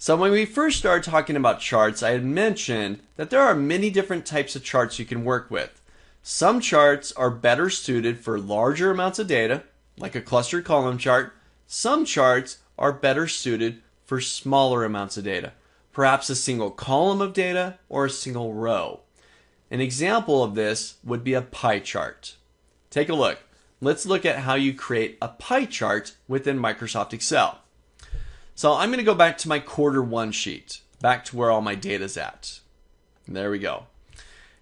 So when we first started talking about charts, I had mentioned that there are many different types of charts you can work with. Some charts are better suited for larger amounts of data, like a clustered column chart. Some charts are better suited for smaller amounts of data, perhaps a single column of data or a single row. An example of this would be a pie chart. Take a look. Let's look at how you create a pie chart within Microsoft Excel. So I'm going to go back to my Q1 sheet, back to where all my data is at. There we go.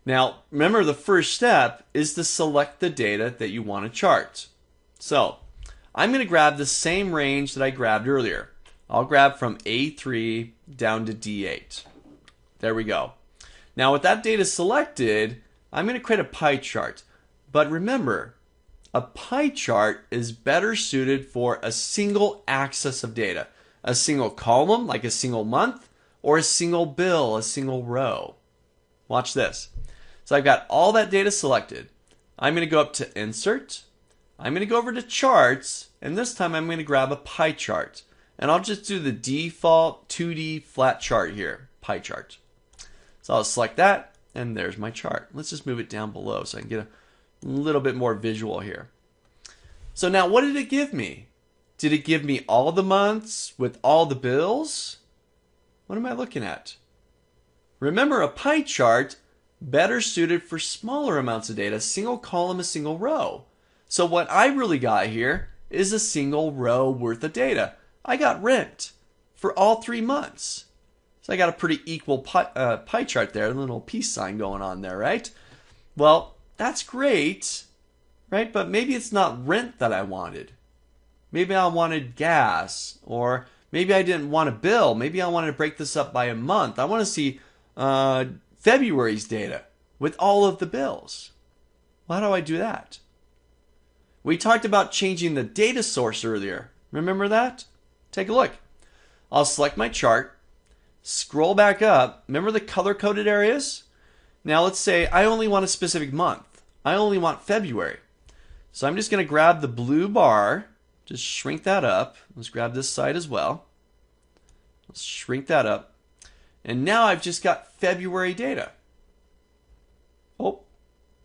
Now, remember the first step is to select the data that you want to chart. So I'm going to grab the same range that I grabbed earlier. I'll grab from A3 down to D8. There we go. Now with that data selected, I'm going to create a pie chart. But remember, a pie chart is better suited for a single axis of data. A single column, like a single month, or a single bill, a single row. Watch this. So I've got all that data selected. I'm going to go up to Insert. I'm going to go over to Charts, and this time I'm going to grab a pie chart. And I'll just do the default 2D flat chart here, pie chart. So I'll select that, and there's my chart. Let's just move it down below so I can get a little bit more visual here. So now what did it give me? Did it give me all the months with all the bills? What am I looking at? Remember, a pie chart better suited for smaller amounts of data, a single column, a single row. So what I really got here is a single row worth of data. I got rent for all 3 months. So I got a pretty equal pie chart there, a little peace sign going on there, right? Well, that's great, right? But maybe it's not rent that I wanted. Maybe I wanted gas, or maybe I didn't want a bill. Maybe I wanted to break this up by a month. I want to see February's data with all of the bills. Well, how do I do that? We talked about changing the data source earlier. Remember that? Take a look. I'll select my chart, scroll back up. Remember the color-coded areas? Now let's say I only want a specific month. I only want February. So I'm just going to grab the blue bar, just shrink that up. Let's grab this side as well. Let's shrink that up. And now I've just got February data. Oh,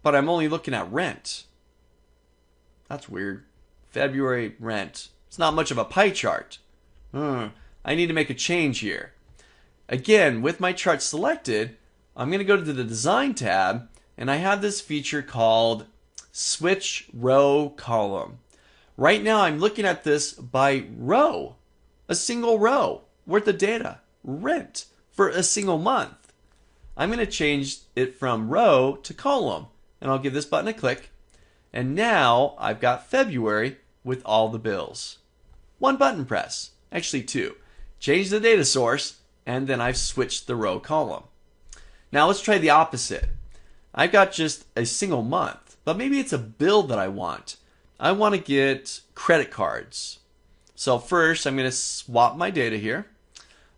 but I'm only looking at rent. That's weird. February rent. It's not much of a pie chart. I need to make a change here. Again, with my chart selected, I'm going to go to the Design tab, and I have this feature called Switch Row Column. Right now, I'm looking at this by row, a single row worth of data, rent for a single month. I'm going to change it from row to column, and I'll give this button a click. And now I've got February with all the bills. One button press, actually 2. Change the data source, and then I've switched the row column. Now let's try the opposite. I've got just a single month, but maybe it's a bill that I want. I want to get credit cards. So first I'm going to swap my data here.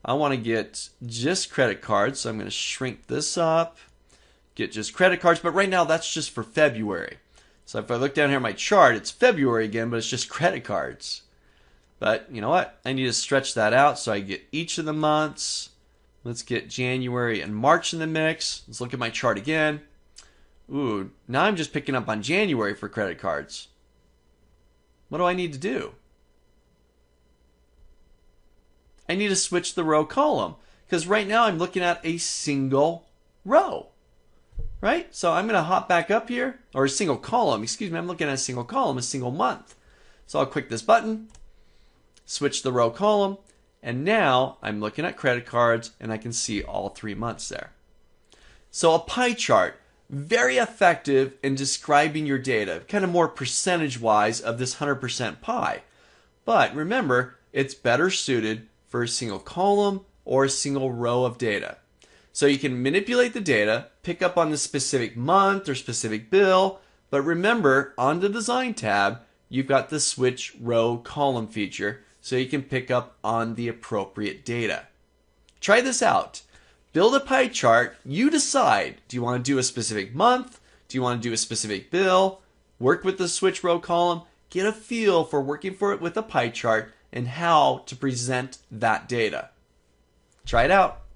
I want to get just credit cards, so I'm going to shrink this up, get just credit cards, but right now that's just for February. So if I look down here at my chart, it's February again, but it's just credit cards. But you know what? I need to stretch that out so I get each of the months. Let's get January and March in the mix. Let's look at my chart again. Ooh, now I'm just picking up on January for credit cards. What do I need to do? I need to switch the row column, because right now I'm looking at a single row. Right? So I'm going to hop back up here, or a single column. Excuse me, I'm looking at a single column, a single month. So I'll click this button, switch the row column, and now I'm looking at credit cards, and I can see all 3 months there. So a pie chart, very effective in describing your data, kind of more percentage-wise of this 100% pie. But remember, it's better suited for a single column or a single row of data. So you can manipulate the data, pick up on the specific month or specific bill, but remember, on the Design tab, you've got the Switch Row Column feature, so you can pick up on the appropriate data. Try this out. Build a pie chart. You decide. Do you want to do a specific month? Do you want to do a specific bill? Work with the Switch Row Column. Get a feel for working with a pie chart and how to present that data. Try it out.